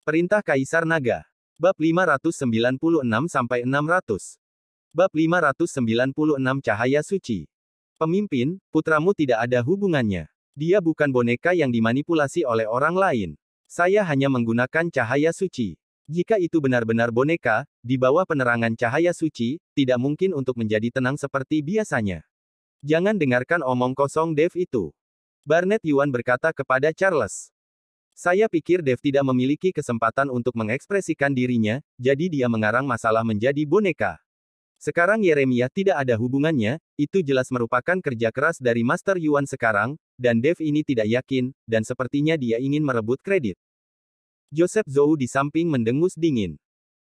Perintah Kaisar Naga. Bab 596-600. Bab 596 Cahaya Suci. Pemimpin, putramu tidak ada hubungannya. Dia bukan boneka yang dimanipulasi oleh orang lain. Saya hanya menggunakan cahaya suci. Jika itu benar-benar boneka, di bawah penerangan cahaya suci, tidak mungkin untuk menjadi tenang seperti biasanya. Jangan dengarkan omong kosong Dave itu. Barnett Yuan berkata kepada Charles. Saya pikir Dave tidak memiliki kesempatan untuk mengekspresikan dirinya, jadi dia mengarang masalah menjadi boneka. Sekarang Yeremia tidak ada hubungannya, itu jelas merupakan kerja keras dari Master Yuan sekarang, dan Dave ini tidak yakin, dan sepertinya dia ingin merebut kredit. Joseph Zhou di samping mendengus dingin.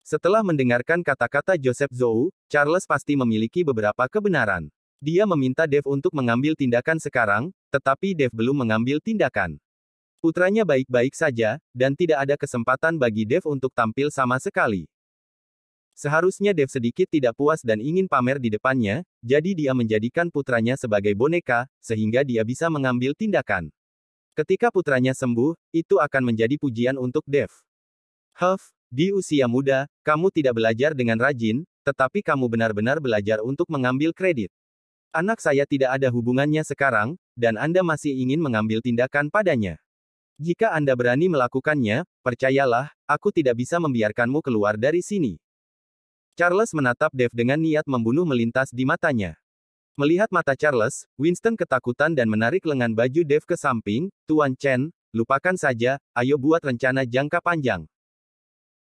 Setelah mendengarkan kata-kata Joseph Zhou, Charles pasti memiliki beberapa kebenaran. Dia meminta Dave untuk mengambil tindakan sekarang, tetapi Dave belum mengambil tindakan. Putranya baik-baik saja, dan tidak ada kesempatan bagi Dave untuk tampil sama sekali. Seharusnya Dave sedikit tidak puas dan ingin pamer di depannya, jadi dia menjadikan putranya sebagai boneka, sehingga dia bisa mengambil tindakan. Ketika putranya sembuh, itu akan menjadi pujian untuk Dave. Huff, di usia muda, kamu tidak belajar dengan rajin, tetapi kamu benar-benar belajar untuk mengambil kredit. Anak saya tidak ada hubungannya sekarang, dan Anda masih ingin mengambil tindakan padanya. Jika Anda berani melakukannya, percayalah, aku tidak bisa membiarkanmu keluar dari sini. Charles menatap Dave dengan niat membunuh melintas di matanya. Melihat mata Charles, Winston ketakutan dan menarik lengan baju Dave ke samping. Tuan Chen, lupakan saja, ayo buat rencana jangka panjang.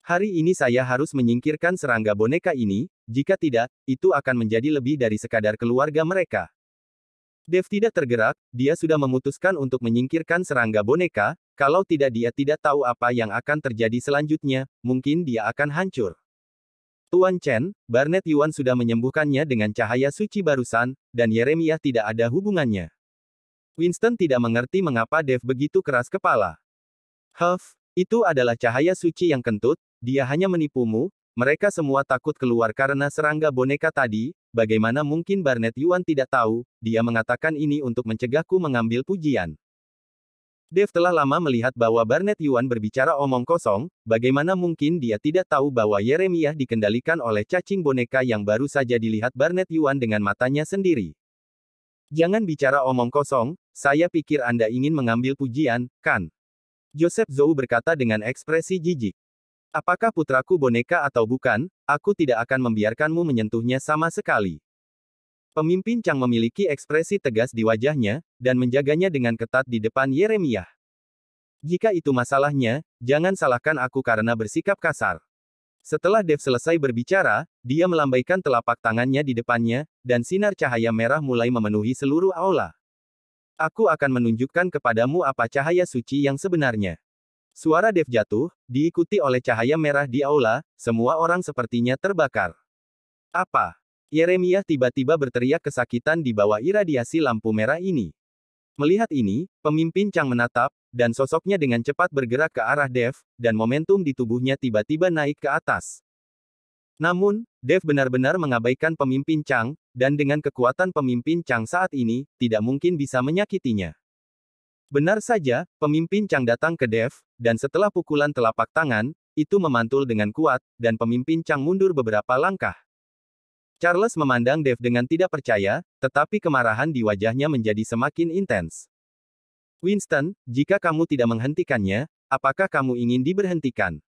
Hari ini saya harus menyingkirkan serangga boneka ini, jika tidak, itu akan menjadi lebih dari sekadar keluarga mereka. Dave tidak tergerak, dia sudah memutuskan untuk menyingkirkan serangga boneka, kalau tidak dia tidak tahu apa yang akan terjadi selanjutnya, mungkin dia akan hancur. Tuan Chen, Barnett Yuan sudah menyembuhkannya dengan cahaya suci barusan, dan Yeremia tidak ada hubungannya. Winston tidak mengerti mengapa Dave begitu keras kepala. Huff, itu adalah cahaya suci yang kentut, dia hanya menipumu, mereka semua takut keluar karena serangga boneka tadi, bagaimana mungkin Barnett Yuan tidak tahu, dia mengatakan ini untuk mencegahku mengambil pujian. Dave telah lama melihat bahwa Barnett Yuan berbicara omong kosong, bagaimana mungkin dia tidak tahu bahwa Yeremia dikendalikan oleh cacing boneka yang baru saja dilihat Barnett Yuan dengan matanya sendiri. Jangan bicara omong kosong, saya pikir Anda ingin mengambil pujian, kan? Joseph Zhou berkata dengan ekspresi jijik. Apakah putraku boneka atau bukan, aku tidak akan membiarkanmu menyentuhnya sama sekali. Pemimpin Chang memiliki ekspresi tegas di wajahnya, dan menjaganya dengan ketat di depan Yeremia. Jika itu masalahnya, jangan salahkan aku karena bersikap kasar. Setelah Dave selesai berbicara, dia melambaikan telapak tangannya di depannya, dan sinar cahaya merah mulai memenuhi seluruh aula. Aku akan menunjukkan kepadamu apa cahaya suci yang sebenarnya. Suara Dave jatuh, diikuti oleh cahaya merah di aula, semua orang sepertinya terbakar. Apa? Yeremia tiba-tiba berteriak kesakitan di bawah iradiasi lampu merah ini. Melihat ini, pemimpin Chang menatap, dan sosoknya dengan cepat bergerak ke arah Dave, dan momentum di tubuhnya tiba-tiba naik ke atas. Namun, Dave benar-benar mengabaikan pemimpin Chang, dan dengan kekuatan pemimpin Chang saat ini, tidak mungkin bisa menyakitinya. Benar saja, pemimpin Chang datang ke Dave, dan setelah pukulan telapak tangan, itu memantul dengan kuat, dan pemimpin Chang mundur beberapa langkah. Charles memandang Dave dengan tidak percaya, tetapi kemarahan di wajahnya menjadi semakin intens. Winston, jika kamu tidak menghentikannya, apakah kamu ingin diberhentikan?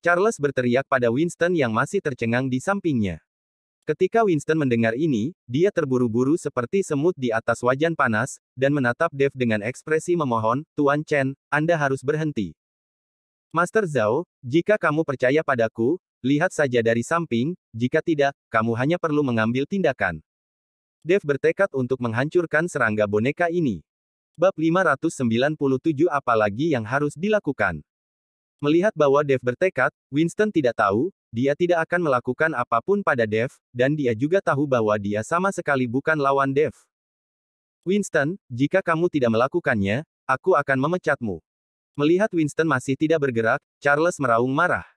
Charles berteriak pada Winston yang masih tercengang di sampingnya. Ketika Winston mendengar ini, dia terburu-buru seperti semut di atas wajan panas, dan menatap Dave dengan ekspresi memohon, Tuan Chen, Anda harus berhenti. Master Zhao, jika kamu percaya padaku, lihat saja dari samping, jika tidak, kamu hanya perlu mengambil tindakan. Dave bertekad untuk menghancurkan serangga boneka ini. Bab 597 apalagi yang harus dilakukan? Melihat bahwa Dave bertekad, Winston tidak tahu, dia tidak akan melakukan apapun pada Dave, dan dia juga tahu bahwa dia sama sekali bukan lawan Dave. Winston, jika kamu tidak melakukannya, aku akan memecatmu. Melihat Winston masih tidak bergerak, Charles meraung marah.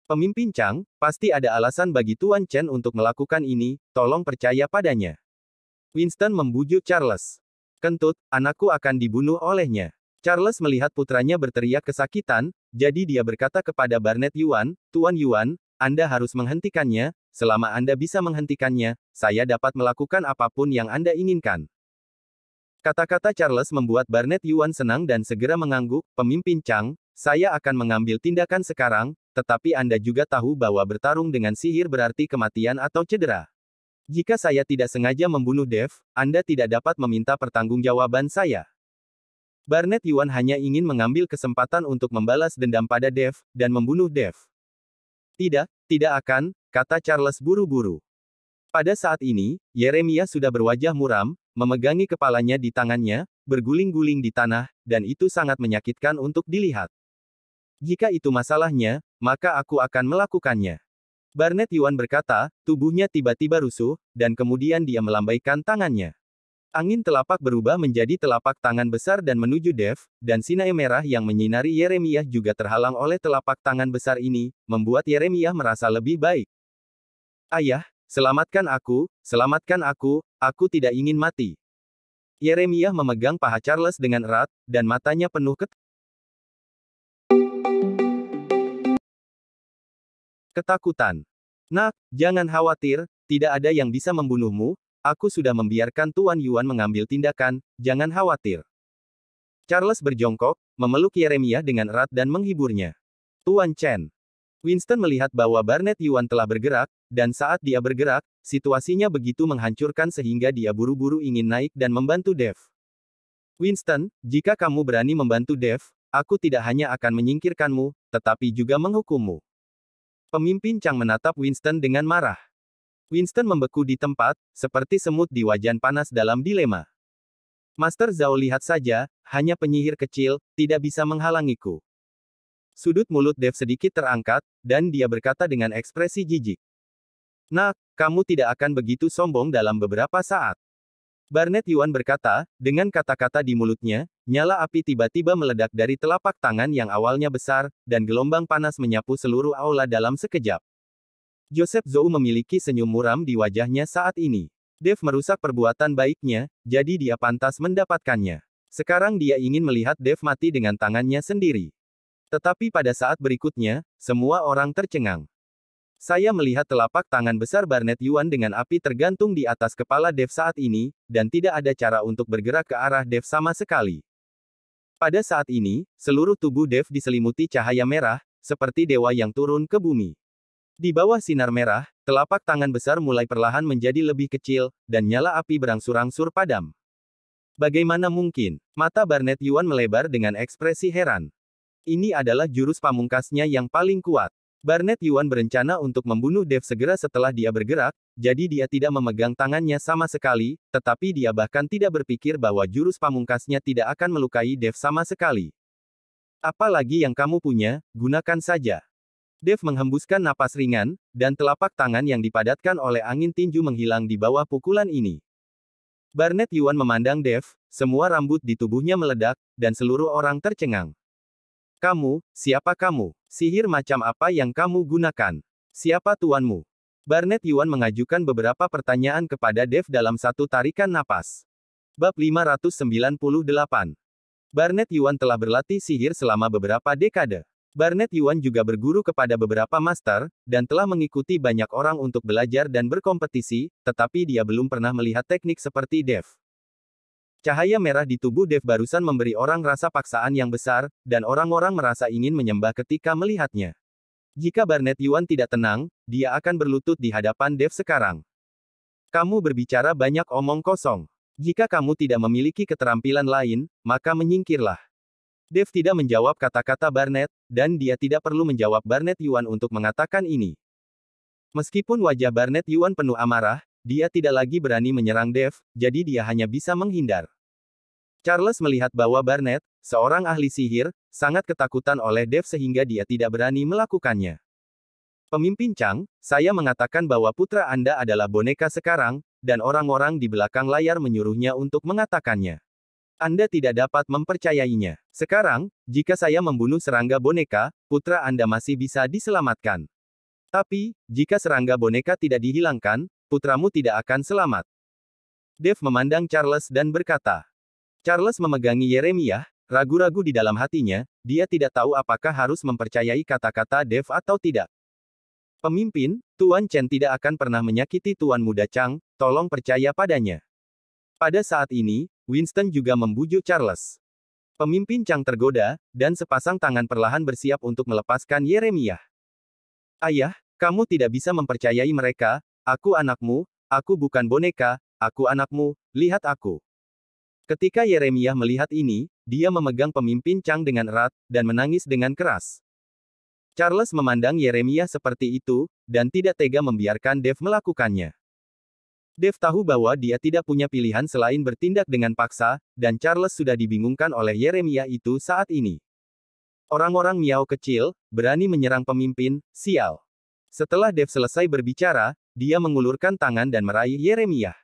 Pemimpin Chang, pasti ada alasan bagi Tuan Chen untuk melakukan ini, tolong percaya padanya. Winston membujuk Charles. Kentut, anakku akan dibunuh olehnya. Charles melihat putranya berteriak kesakitan, jadi dia berkata kepada Barnett Yuan, Tuan Yuan, Anda harus menghentikannya, selama Anda bisa menghentikannya, saya dapat melakukan apapun yang Anda inginkan. Kata-kata Charles membuat Barnett Yuan senang dan segera mengangguk, Pemimpin Chang, saya akan mengambil tindakan sekarang, tetapi Anda juga tahu bahwa bertarung dengan sihir berarti kematian atau cedera. Jika saya tidak sengaja membunuh Dev, Anda tidak dapat meminta pertanggungjawaban saya. Barnett Yuan hanya ingin mengambil kesempatan untuk membalas dendam pada Dev, dan membunuh Dev. Tidak, tidak akan, kata Charles buru-buru. Pada saat ini, Yeremia sudah berwajah muram, memegangi kepalanya di tangannya, berguling-guling di tanah, dan itu sangat menyakitkan untuk dilihat. Jika itu masalahnya, maka aku akan melakukannya. Barnett Yuan berkata, tubuhnya tiba-tiba rusuh, dan kemudian dia melambaikan tangannya. Angin telapak berubah menjadi telapak tangan besar dan menuju Dev, dan sinar merah yang menyinari Yeremia juga terhalang oleh telapak tangan besar ini, membuat Yeremia merasa lebih baik. Ayah, selamatkan aku tidak ingin mati. Yeremia memegang paha Charles dengan erat, dan matanya penuh ketakutan. Nak, jangan khawatir, tidak ada yang bisa membunuhmu. Aku sudah membiarkan Tuan Yuan mengambil tindakan, jangan khawatir. Charles berjongkok, memeluk Yeremia dengan erat dan menghiburnya. Tuan Chen. Winston melihat bahwa Barnett Yuan telah bergerak, dan saat dia bergerak, situasinya begitu menghancurkan sehingga dia buru-buru ingin naik dan membantu Dev. Winston, jika kamu berani membantu Dev, aku tidak hanya akan menyingkirkanmu, tetapi juga menghukummu. Pemimpin Chang menatap Winston dengan marah. Winston membeku di tempat, seperti semut di wajan panas dalam dilema. Master Zhao lihat saja, hanya penyihir kecil, tidak bisa menghalangiku. Sudut mulut Dev sedikit terangkat, dan dia berkata dengan ekspresi jijik. Nak, kamu tidak akan begitu sombong dalam beberapa saat. Barnett Yuan berkata, dengan kata-kata di mulutnya, nyala api tiba-tiba meledak dari telapak tangan yang awalnya besar, dan gelombang panas menyapu seluruh aula dalam sekejap. Joseph Zhou memiliki senyum muram di wajahnya saat ini. Dev merusak perbuatan baiknya, jadi dia pantas mendapatkannya. Sekarang dia ingin melihat Dev mati dengan tangannya sendiri. Tetapi pada saat berikutnya, semua orang tercengang. Saya melihat telapak tangan besar Barnett Yuan dengan api tergantung di atas kepala Dev saat ini, dan tidak ada cara untuk bergerak ke arah Dev sama sekali. Pada saat ini, seluruh tubuh Dev diselimuti cahaya merah, seperti dewa yang turun ke bumi. Di bawah sinar merah, telapak tangan besar mulai perlahan menjadi lebih kecil, dan nyala api berangsur-angsur padam. Bagaimana mungkin? Mata Barnett Yuan melebar dengan ekspresi heran. Ini adalah jurus pamungkasnya yang paling kuat. Barnett Yuan berencana untuk membunuh Dev segera setelah dia bergerak, jadi dia tidak memegang tangannya sama sekali, tetapi dia bahkan tidak berpikir bahwa jurus pamungkasnya tidak akan melukai Dev sama sekali. Apalagi yang kamu punya, gunakan saja. Dev menghembuskan napas ringan, dan telapak tangan yang dipadatkan oleh angin tinju menghilang di bawah pukulan ini. Barnett Yuan memandang Dev, semua rambut di tubuhnya meledak, dan seluruh orang tercengang. Kamu, siapa kamu? Sihir macam apa yang kamu gunakan? Siapa tuanmu? Barnett Yuan mengajukan beberapa pertanyaan kepada Dev dalam satu tarikan napas. Bab 598. Barnett Yuan telah berlatih sihir selama beberapa dekade. Barnett Yuan juga berguru kepada beberapa master, dan telah mengikuti banyak orang untuk belajar dan berkompetisi, tetapi dia belum pernah melihat teknik seperti Dev. Cahaya merah di tubuh Dev barusan memberi orang rasa paksaan yang besar, dan orang-orang merasa ingin menyembah ketika melihatnya. Jika Barnett Yuan tidak tenang, dia akan berlutut di hadapan Dev sekarang. Kamu berbicara banyak omong kosong. Jika kamu tidak memiliki keterampilan lain, maka menyingkirlah. Dev tidak menjawab kata-kata Barnett, dan dia tidak perlu menjawab Barnett Yuan untuk mengatakan ini. Meskipun wajah Barnett Yuan penuh amarah, dia tidak lagi berani menyerang Dev, jadi dia hanya bisa menghindar. Charles melihat bahwa Barnett, seorang ahli sihir, sangat ketakutan oleh Dev sehingga dia tidak berani melakukannya. Pemimpin Chang, saya mengatakan bahwa putra Anda adalah boneka sekarang, dan orang-orang di belakang layar menyuruhnya untuk mengatakannya. Anda tidak dapat mempercayainya. Sekarang, jika saya membunuh serangga boneka, putra Anda masih bisa diselamatkan. Tapi, jika serangga boneka tidak dihilangkan, putramu tidak akan selamat. Dev memandang Charles dan berkata. Charles memegangi Yeremia, ragu-ragu di dalam hatinya, dia tidak tahu apakah harus mempercayai kata-kata Dev atau tidak. Pemimpin, Tuan Chen tidak akan pernah menyakiti Tuan Muda Chang, tolong percaya padanya. Pada saat ini, Winston juga membujuk Charles. Pemimpin Chang tergoda, dan sepasang tangan perlahan bersiap untuk melepaskan Yeremiah. Ayah, kamu tidak bisa mempercayai mereka, aku anakmu, aku bukan boneka, aku anakmu, lihat aku. Ketika Yeremiah melihat ini, dia memegang pemimpin Chang dengan erat, dan menangis dengan keras. Charles memandang Yeremiah seperti itu, dan tidak tega membiarkan Dev melakukannya. Dev tahu bahwa dia tidak punya pilihan selain bertindak dengan paksa, dan Charles sudah dibingungkan oleh Yeremiah itu saat ini. Orang-orang Miao kecil, berani menyerang pemimpin, sial. Setelah Dev selesai berbicara, dia mengulurkan tangan dan meraih Yeremiah.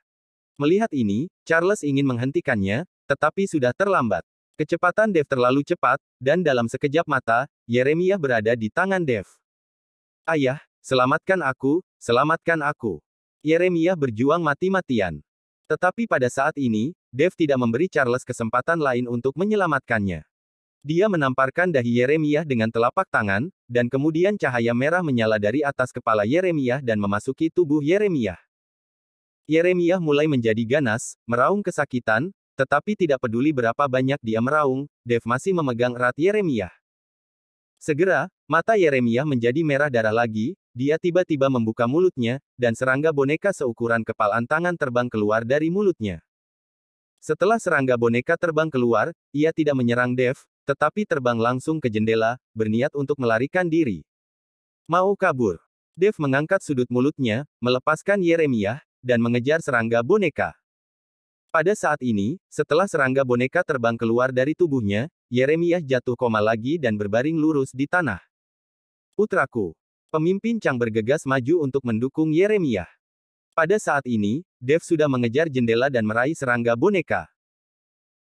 Melihat ini, Charles ingin menghentikannya, tetapi sudah terlambat. Kecepatan Dev terlalu cepat, dan dalam sekejap mata, Yeremiah berada di tangan Dev. Ayah, selamatkan aku, selamatkan aku. Yeremiah berjuang mati-matian. Tetapi pada saat ini, Dev tidak memberi Charles kesempatan lain untuk menyelamatkannya. Dia menamparkan dahi Yeremiah dengan telapak tangan, dan kemudian cahaya merah menyala dari atas kepala Yeremiah dan memasuki tubuh Yeremiah. Yeremiah mulai menjadi ganas, meraung kesakitan, tetapi tidak peduli berapa banyak dia meraung, Dev masih memegang erat Yeremiah. Segera, mata Yeremiah menjadi merah darah lagi, dia tiba-tiba membuka mulutnya, dan serangga boneka seukuran kepalan tangan terbang keluar dari mulutnya. Setelah serangga boneka terbang keluar, ia tidak menyerang Dev, tetapi terbang langsung ke jendela, berniat untuk melarikan diri. Mau kabur. Dev mengangkat sudut mulutnya, melepaskan Yeremiah, dan mengejar serangga boneka. Pada saat ini, setelah serangga boneka terbang keluar dari tubuhnya, Yeremiah jatuh koma lagi dan berbaring lurus di tanah. Putraku. Pemimpin Chang bergegas maju untuk mendukung Yeremiah. Pada saat ini, Dev sudah mengejar jendela dan meraih serangga boneka.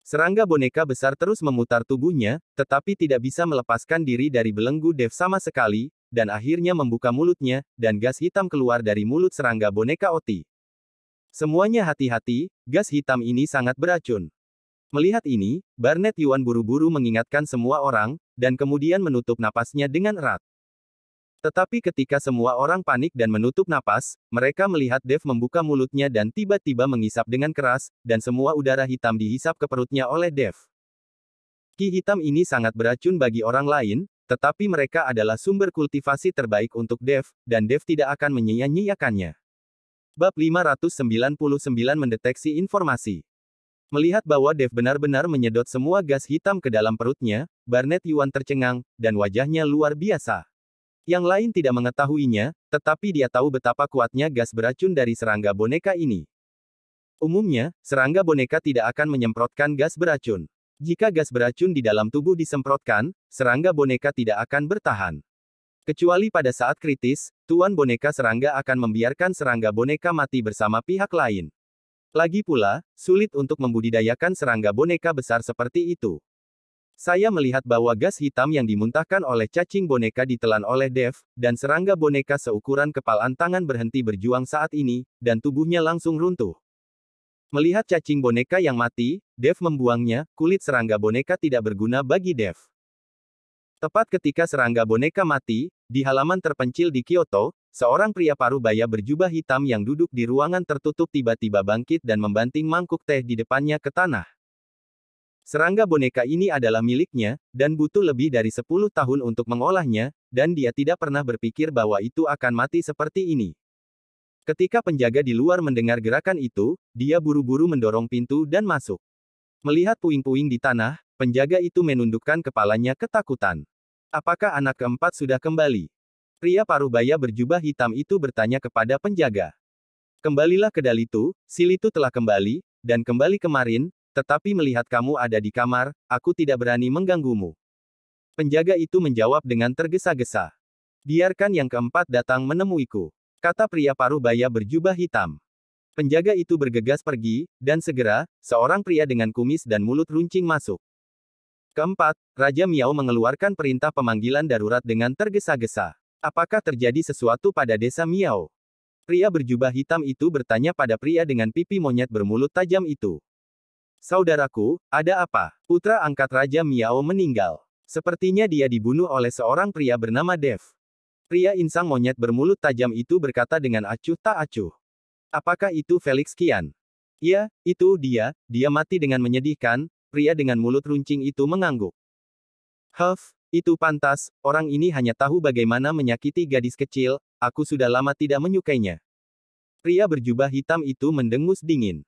Serangga boneka besar terus memutar tubuhnya, tetapi tidak bisa melepaskan diri dari belenggu Dev sama sekali, dan akhirnya membuka mulutnya, dan gas hitam keluar dari mulut serangga boneka Oti. Semuanya hati-hati, gas hitam ini sangat beracun. Melihat ini, Barnet Yuan buru-buru mengingatkan semua orang, dan kemudian menutup napasnya dengan erat. Tetapi ketika semua orang panik dan menutup napas, mereka melihat Dev membuka mulutnya dan tiba-tiba mengisap dengan keras, dan semua udara hitam dihisap ke perutnya oleh Dev. Ki hitam ini sangat beracun bagi orang lain, tetapi mereka adalah sumber kultivasi terbaik untuk Dev, dan Dev tidak akan menyia-nyiakannya. Bab 599 mendeteksi informasi. Melihat bahwa Dev benar-benar menyedot semua gas hitam ke dalam perutnya, Barnet Yuan tercengang, dan wajahnya luar biasa. Yang lain tidak mengetahuinya, tetapi dia tahu betapa kuatnya gas beracun dari serangga boneka ini. Umumnya, serangga boneka tidak akan menyemprotkan gas beracun. Jika gas beracun di dalam tubuh disemprotkan, serangga boneka tidak akan bertahan. Kecuali pada saat kritis, tuan boneka serangga akan membiarkan serangga boneka mati bersama pihak lain. Lagi pula, sulit untuk membudidayakan serangga boneka besar seperti itu. Saya melihat bahwa gas hitam yang dimuntahkan oleh cacing boneka ditelan oleh Dev, dan serangga boneka seukuran kepalan tangan berhenti berjuang saat ini, dan tubuhnya langsung runtuh. Melihat cacing boneka yang mati, Dev membuangnya, kulit serangga boneka tidak berguna bagi Dev. Tepat ketika serangga boneka mati, di halaman terpencil di Kyoto, seorang pria parubaya berjubah hitam yang duduk di ruangan tertutup tiba-tiba bangkit dan membanting mangkuk teh di depannya ke tanah. Serangga boneka ini adalah miliknya, dan butuh lebih dari 10 tahun untuk mengolahnya, dan dia tidak pernah berpikir bahwa itu akan mati seperti ini. Ketika penjaga di luar mendengar gerakan itu, dia buru-buru mendorong pintu dan masuk. Melihat puing-puing di tanah, penjaga itu menundukkan kepalanya ketakutan. Apakah anak keempat sudah kembali? Pria parubaya berjubah hitam itu bertanya kepada penjaga. Kembalilah ke Dalitu, Silitu telah kembali, dan kembali kemarin, tetapi melihat kamu ada di kamar, aku tidak berani mengganggumu. Penjaga itu menjawab dengan tergesa-gesa. Biarkan yang keempat datang menemuiku, kata pria parubaya berjubah hitam. Penjaga itu bergegas pergi, dan segera, seorang pria dengan kumis dan mulut runcing masuk. Keempat, Raja Miao mengeluarkan perintah pemanggilan darurat dengan tergesa-gesa. Apakah terjadi sesuatu pada desa Miao? Pria berjubah hitam itu bertanya pada pria dengan pipi monyet bermulut tajam itu. Saudaraku, ada apa? Putra angkat Raja Miao meninggal. Sepertinya dia dibunuh oleh seorang pria bernama Dev. Pria insang monyet bermulut tajam itu berkata dengan acuh tak acuh. Apakah itu Felix Qian? Ya, itu dia, dia mati dengan menyedihkan, pria dengan mulut runcing itu mengangguk. Huff, itu pantas, orang ini hanya tahu bagaimana menyakiti gadis kecil, aku sudah lama tidak menyukainya. Pria berjubah hitam itu mendengus dingin.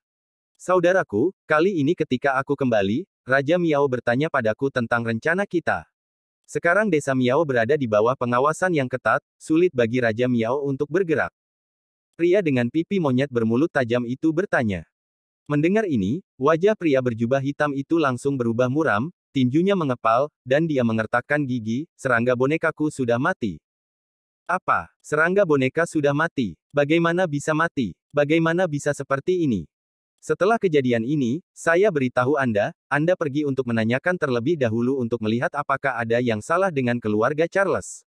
Saudaraku, kali ini ketika aku kembali, Raja Miao bertanya padaku tentang rencana kita. Sekarang desa Miao berada di bawah pengawasan yang ketat, sulit bagi Raja Miao untuk bergerak. Pria dengan pipi monyet bermulut tajam itu bertanya. Mendengar ini, wajah pria berjubah hitam itu langsung berubah muram, tinjunya mengepal, dan dia mengertakkan gigi, serangga bonekaku sudah mati. Apa? Serangga boneka sudah mati? Bagaimana bisa mati? Bagaimana bisa seperti ini? Setelah kejadian ini, saya beritahu Anda pergi untuk menanyakan terlebih dahulu untuk melihat apakah ada yang salah dengan keluarga Charles.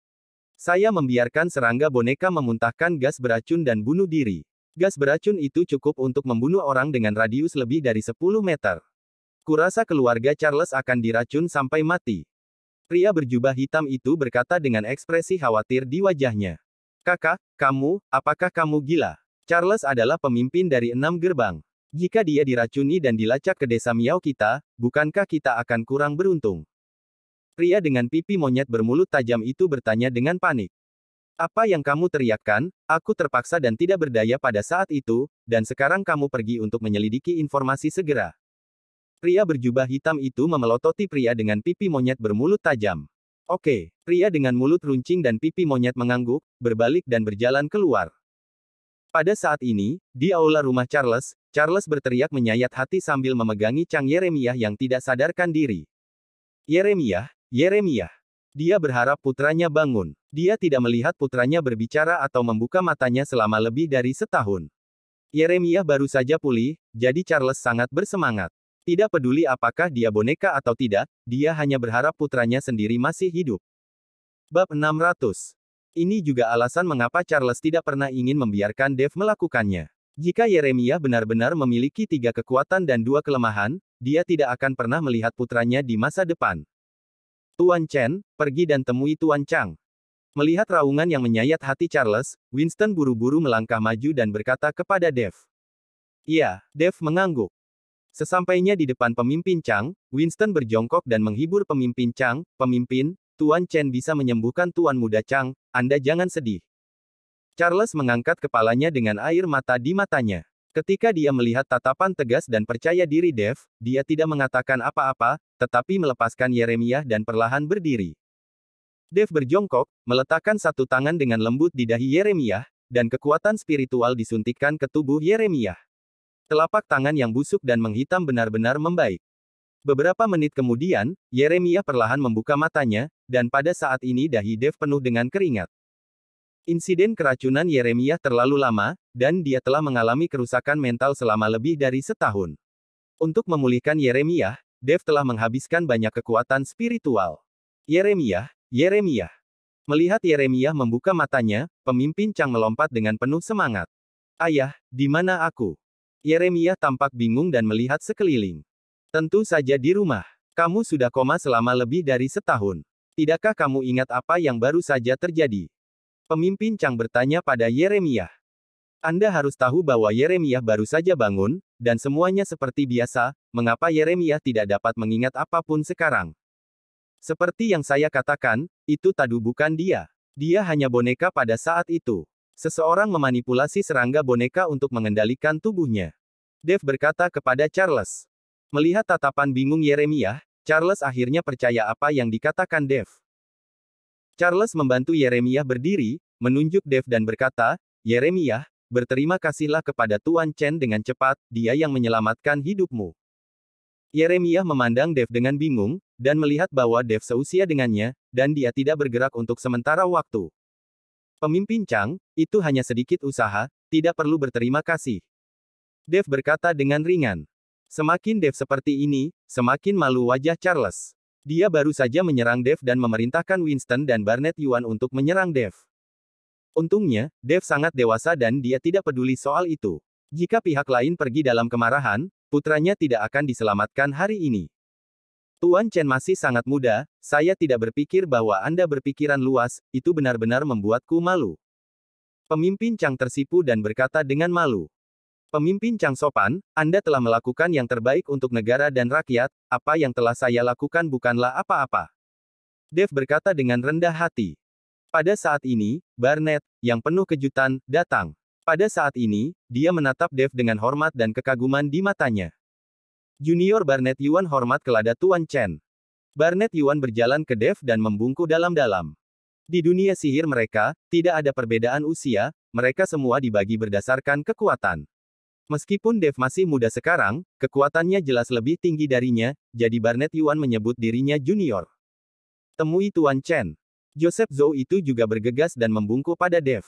Saya membiarkan serangga boneka memuntahkan gas beracun dan bunuh diri. Gas beracun itu cukup untuk membunuh orang dengan radius lebih dari 10 meter. Kurasa keluarga Charles akan diracun sampai mati. Pria berjubah hitam itu berkata dengan ekspresi khawatir di wajahnya. Kakak, apakah kamu gila? Charles adalah pemimpin dari 6 gerbang. Jika dia diracuni dan dilacak ke desa Miao kita, bukankah kita akan kurang beruntung? Pria dengan pipi monyet bermulut tajam itu bertanya dengan panik. Apa yang kamu teriakkan? Aku terpaksa dan tidak berdaya pada saat itu, dan sekarang kamu pergi untuk menyelidiki informasi segera. Pria berjubah hitam itu memelototi pria dengan pipi monyet bermulut tajam. Oke, pria dengan mulut runcing dan pipi monyet mengangguk, berbalik dan berjalan keluar. Pada saat ini, di aula rumah Charles, Charles berteriak menyayat hati sambil memegangi Chang Yeremiah yang tidak sadarkan diri. Yeremiah. Dia berharap putranya bangun. Dia tidak melihat putranya berbicara atau membuka matanya selama lebih dari setahun. Yeremiah baru saja pulih, jadi Charles sangat bersemangat. Tidak peduli apakah dia boneka atau tidak, dia hanya berharap putranya sendiri masih hidup. Bab 600. Ini juga alasan mengapa Charles tidak pernah ingin membiarkan Dev melakukannya. Jika Yeremiah benar-benar memiliki 3 kekuatan dan 2 kelemahan, dia tidak akan pernah melihat putranya di masa depan. Tuan Chen, pergi dan temui Tuan Chang. Melihat raungan yang menyayat hati Charles, Winston buru-buru melangkah maju dan berkata kepada Dev. Iya, Dev mengangguk. Sesampainya di depan pemimpin Chang, Winston berjongkok dan menghibur pemimpin Chang, pemimpin, Tuan Chen bisa menyembuhkan Tuan Muda Chang, Anda jangan sedih. Charles mengangkat kepalanya dengan air mata di matanya. Ketika dia melihat tatapan tegas dan percaya diri Dev, dia tidak mengatakan apa-apa, tetapi melepaskan Yeremiah dan perlahan berdiri. Dev berjongkok, meletakkan satu tangan dengan lembut di dahi Yeremiah, dan kekuatan spiritual disuntikkan ke tubuh Yeremiah. Telapak tangan yang busuk dan menghitam benar-benar membaik. Beberapa menit kemudian, Yeremiah perlahan membuka matanya, dan pada saat ini dahi Dev penuh dengan keringat. Insiden keracunan Yeremiah terlalu lama, dan dia telah mengalami kerusakan mental selama lebih dari setahun. Untuk memulihkan Yeremiah, Dev telah menghabiskan banyak kekuatan spiritual. Yeremiah. Melihat Yeremiah membuka matanya, pemimpin Chang melompat dengan penuh semangat. Ayah, di mana aku? Yeremiah tampak bingung dan melihat sekeliling. Tentu saja di rumah. Kamu sudah koma selama lebih dari setahun. Tidakkah kamu ingat apa yang baru saja terjadi? Pemimpin Chang bertanya pada Yeremiah. Anda harus tahu bahwa Yeremiah baru saja bangun, dan semuanya seperti biasa, mengapa Yeremiah tidak dapat mengingat apapun sekarang? Seperti yang saya katakan, itu tadu bukan dia. Dia hanya boneka pada saat itu. Seseorang memanipulasi serangga boneka untuk mengendalikan tubuhnya. Dev berkata kepada Charles. Melihat tatapan bingung Yeremiah, Charles akhirnya percaya apa yang dikatakan Dev. Charles membantu Yeremiah berdiri, menunjuk Dev dan berkata, Yeremiah, berterima kasihlah kepada Tuan Chen dengan cepat, dia yang menyelamatkan hidupmu. Yeremiah memandang Dev dengan bingung, dan melihat bahwa Dev seusia dengannya, dan dia tidak bergerak untuk sementara waktu. Pemimpin Chang, itu hanya sedikit usaha, tidak perlu berterima kasih. Dev berkata dengan ringan. Semakin Dev seperti ini, semakin malu wajah Charles. Dia baru saja menyerang Dev dan memerintahkan Winston dan Barnett Yuan untuk menyerang Dev. Untungnya, Dev sangat dewasa dan dia tidak peduli soal itu. Jika pihak lain pergi dalam kemarahan, putranya tidak akan diselamatkan hari ini. Tuan Chen masih sangat muda, saya tidak berpikir bahwa Anda berpikiran luas, itu benar-benar membuatku malu. Pemimpin Chang tersipu dan berkata dengan malu. Pemimpin Chang sopan, Anda telah melakukan yang terbaik untuk negara dan rakyat, apa yang telah saya lakukan bukanlah apa-apa. Dev berkata dengan rendah hati. Pada saat ini, Barnett, yang penuh kejutan, datang. Pada saat ini, dia menatap Dev dengan hormat dan kekaguman di matanya. Junior Barnett Yuan hormat kelada Tuan Chen. Barnett Yuan berjalan ke Dev dan membungkuk dalam-dalam. Di dunia sihir mereka, tidak ada perbedaan usia, mereka semua dibagi berdasarkan kekuatan. Meskipun Dev masih muda sekarang, kekuatannya jelas lebih tinggi darinya, jadi Barnett Yuan menyebut dirinya junior. Temui Tuan Chen. Joseph Zhou itu juga bergegas dan membungkuk pada Dev.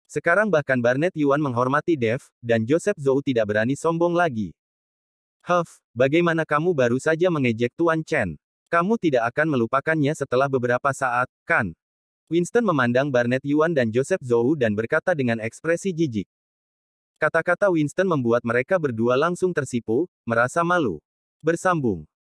Sekarang bahkan Barnett Yuan menghormati Dev, dan Joseph Zhou tidak berani sombong lagi. Bagaimana kamu baru saja mengejek Tuan Chen? Kamu tidak akan melupakannya setelah beberapa saat, kan? Winston memandang Barnett Yuan dan Joseph Zhou dan berkata dengan ekspresi jijik. Kata-kata Winston membuat mereka berdua langsung tersipu, merasa malu. Bersambung.